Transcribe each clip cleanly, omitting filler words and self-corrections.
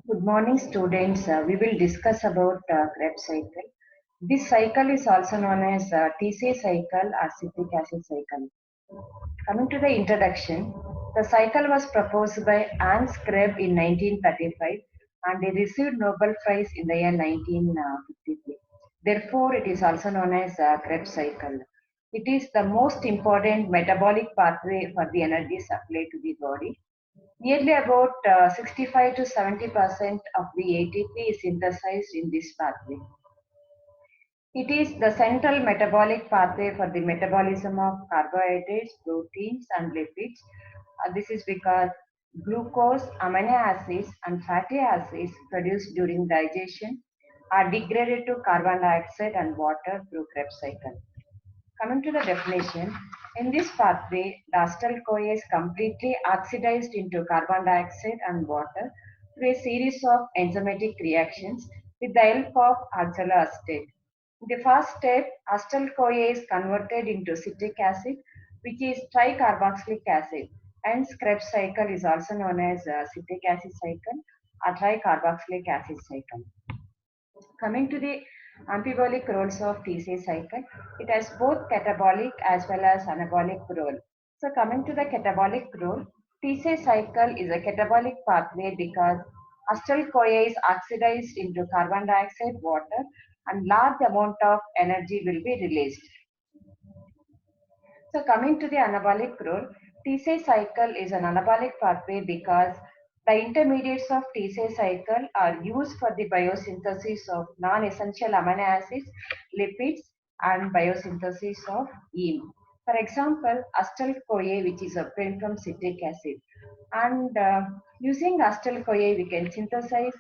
Good morning, students. We will discuss about Krebs cycle. This cycle is also known as TCA cycle or citric acid cycle. Coming to the introduction, the cycle was proposed by Hans Krebs in 1935 and he received Nobel Prize in the year 1953. Therefore, it is also known as Krebs cycle. It is the most important metabolic pathway for the energy supply to the body. Nearly about 65 to 70% of the ATP is synthesized in this pathway. It is the central metabolic pathway for the metabolism of carbohydrates, proteins, and lipids. This is because glucose, amino acids, and fatty acids produced during digestion are degraded to carbon dioxide and water through Krebs cycle. Coming to the definition, in this pathway, the acetyl-CoA is completely oxidized into carbon dioxide and water through a series of enzymatic reactions with the help of oxaloacetate. In the first step, acetyl-CoA is converted into citric acid, which is tricarboxylic acid. Hence, Krebs cycle is also known as citric acid cycle or tricarboxylic acid cycle. Coming to the anabolic roles of TCA cycle, it has both catabolic as well as anabolic role. So coming to the catabolic role, TCA cycle is a catabolic pathway because acetyl-CoA is oxidized into carbon dioxide, water, and large amount of energy will be released. So coming to the anabolic role, TCA cycle is an anabolic pathway because the intermediates of TCA cycle are used for the biosynthesis of non-essential amino acids, lipids, and biosynthesis of heme. For example, acetyl-CoA, which is obtained from citric acid. And using acetyl-CoA, we can synthesize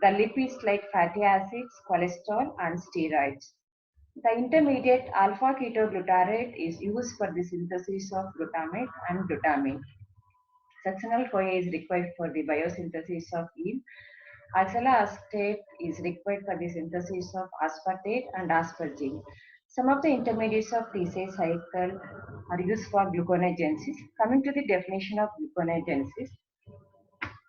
the lipids like fatty acids, cholesterol, and steroids. The intermediate alpha-ketoglutarate is used for the synthesis of glutamate and glutamine. Succinyl-CoA is required for the biosynthesis of heme. Oxaloacetate is required for the synthesis of aspartate and aspargine. Some of the intermediates of TCA cycle are used for gluconeogenesis. Coming to the definition of gluconeogenesis,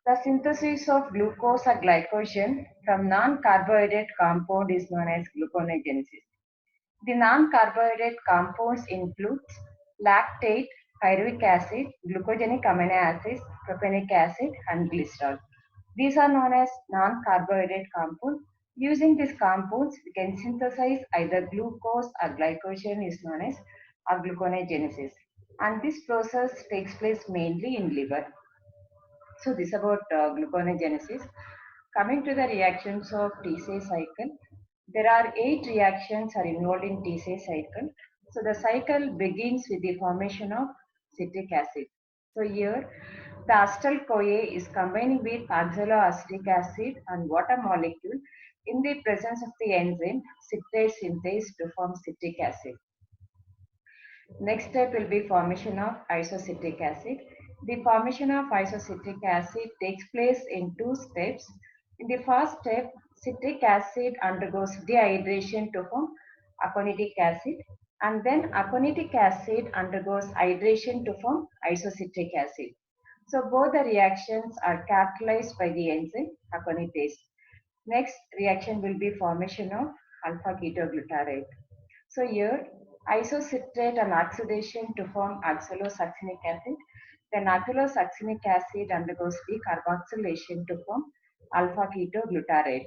the synthesis of glucose or glycogen from non-carbohydrate compound is known as gluconeogenesis. The non-carbohydrate compounds include lactate, pyruvic acid, glucogenic amino acids, propionic acid, and glycerol. These are known as non-carbohydrate compounds. Using these compounds, we can synthesize either glucose or glycogen is known as gluconeogenesis. And this process takes place mainly in liver. So this about gluconeogenesis. Coming to the reactions of TCA cycle, there are 8 reactions are involved in TCA cycle. So the cycle begins with the formation of citric acid. So here the acetyl-CoA is combining with oxaloacetic acid and water molecule in the presence of the enzyme citrate synthase to form citric acid. Next step will be formation of isocitric acid. The formation of isocitric acid takes place in 2 steps. In the first step, citric acid undergoes dehydration to form aconitic acid, and then aconitic acid undergoes hydration to form isocitric acid. So both the reactions are catalyzed by the enzyme aconitase. Next reaction will be formation of alpha ketoglutarate. So here isocitrate and oxidation to form oxalosuccinic acid. Then oxalosuccinic acid undergoes decarboxylation to form alpha ketoglutarate.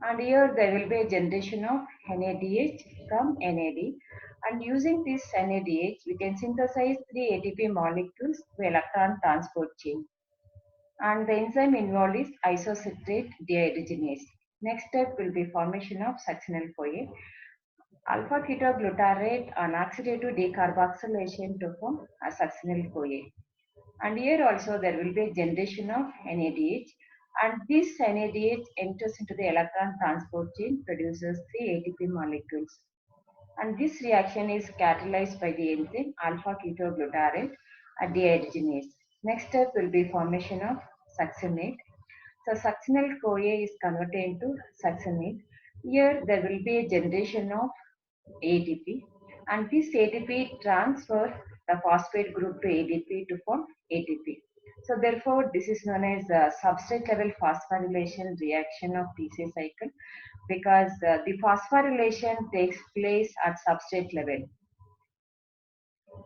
And here there will be a generation of NADH from NAD. And using this NADH, we can synthesize 3 ATP molecules through electron transport chain. And the enzyme involved is isocitrate dehydrogenase. Next step will be formation of succinyl-CoA. Alpha ketoglutarate and oxidative decarboxylation to form a succinyl-CoA. And here also there will be a generation of NADH, and this NADH enters into the electron transport chain, produces 3 ATP molecules. And this reaction is catalyzed by the enzyme alpha ketoglutarate dehydrogenase. Next step will be formation of succinate. So succinyl-CoA is converted into succinate. Here there will be a generation of ATP, and this ATP transfers the phosphate group to ADP to form ATP. So therefore, this is known as the substrate level phosphorylation reaction of TCA cycle, because the phosphorylation takes place at substrate level.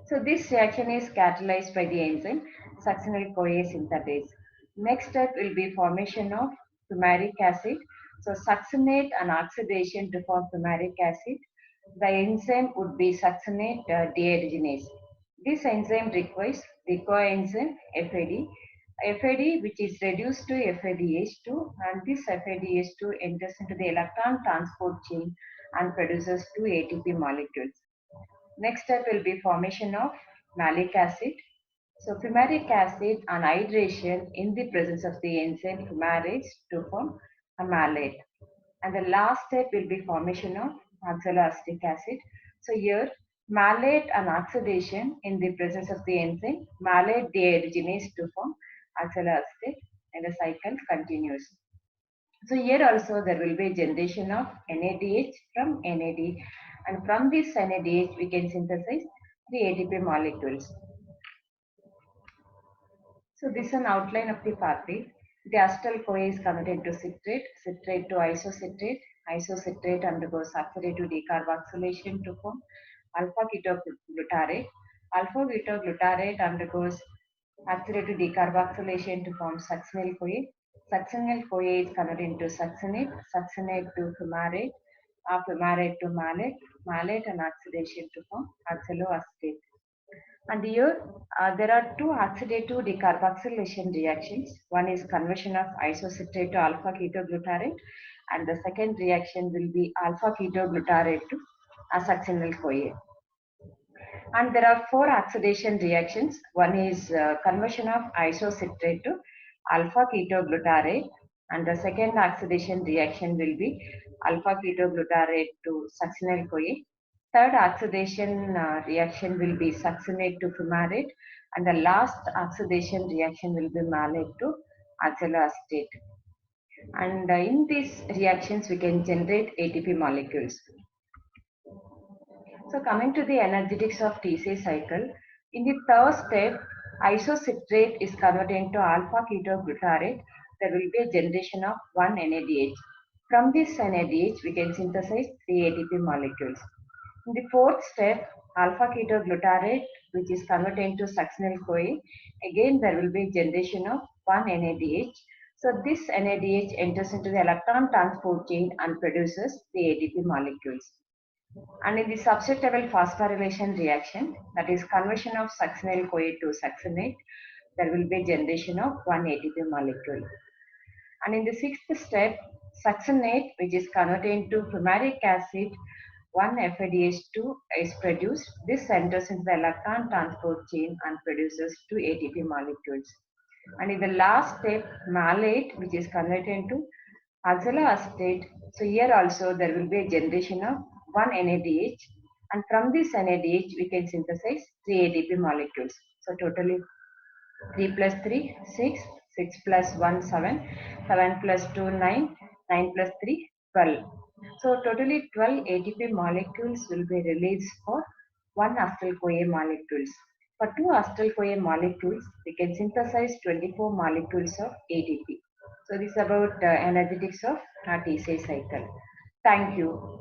So this reaction is catalyzed by the enzyme succinyl-CoA synthetase. Next step will be formation of fumaric acid. So succinate and oxidation to form fumaric acid. The enzyme would be succinate dehydrogenase. This enzyme requires the coenzyme FAD. FAD, which is reduced to FADH2, and this FADH2 enters into the electron transport chain and produces two ATP molecules. Next step will be formation of malic acid. So fumaric acid and hydration in the presence of the enzyme fumarase to form a malate. And the last step will be formation of oxaloacetic acid. So here malate and oxidation in the presence of the enzyme malate dehydrogenase to form oxaloacetate, and the cycle continues. So here also there will be generation of NADH from NAD, and from this NADH we can synthesize the ATP molecules. So this is an outline of the pathway. The acetyl-CoA is converted to citrate, citrate to isocitrate, isocitrate undergoes oxidative decarboxylation to form alpha-ketoglutarate, alpha-ketoglutarate undergoes oxidative decarboxylation to form succinyl-CoA, succinyl-CoA is converted into succinate, succinate to fumarate, fumarate to malate, malate and oxidation to form oxaloacetate. And here there are two oxidative decarboxylation reactions. One is conversion of isocitrate to alpha ketoglutarate, and the second reaction will be alpha ketoglutarate to succinyl-CoA. And there are four oxidation reactions. One is conversion of isocitrate to alpha ketoglutarate, and the second oxidation reaction will be alpha ketoglutarate to succinyl-CoA. Third oxidation reaction will be succinate to fumarate, and the last oxidation reaction will be malate to oxaloacetate. And in these reactions, we can generate ATP molecules. So coming to the energetics of TCA cycle, in the third step, isocitrate is converted into alpha ketoglutarate. There will be a generation of one NADH. From this NADH, we can synthesize three ATP molecules. In the fourth step, alpha ketoglutarate, which is converted into succinyl-CoA, again there will be generation of one NADH. So this NADH enters into the electron transport chain and produces the ATP molecules. And in the substrate level phosphorylation reaction, that is conversion of succinyl-CoA to succinate, there will be generation of one ATP molecule. And in the sixth step, succinate, which is converted into fumaric acid, one FADH2 is produced. This enters into the electron transport chain and produces two ATP molecules. And in the last step, malate, which is converted into oxaloacetate. So here also there will be a generation of one NADH, and from this NADH we can synthesize three ATP molecules. So totally 3 plus 3, 6, 6 plus 1, 7, 7 plus 2, 9, 9 plus 3, 12. So totally 12 ATP molecules will be released for one acetyl-CoA molecules. For two acetyl-CoA molecules, we can synthesize 24 molecules of ATP. So this is about energetics of TCA cycle. Thank you.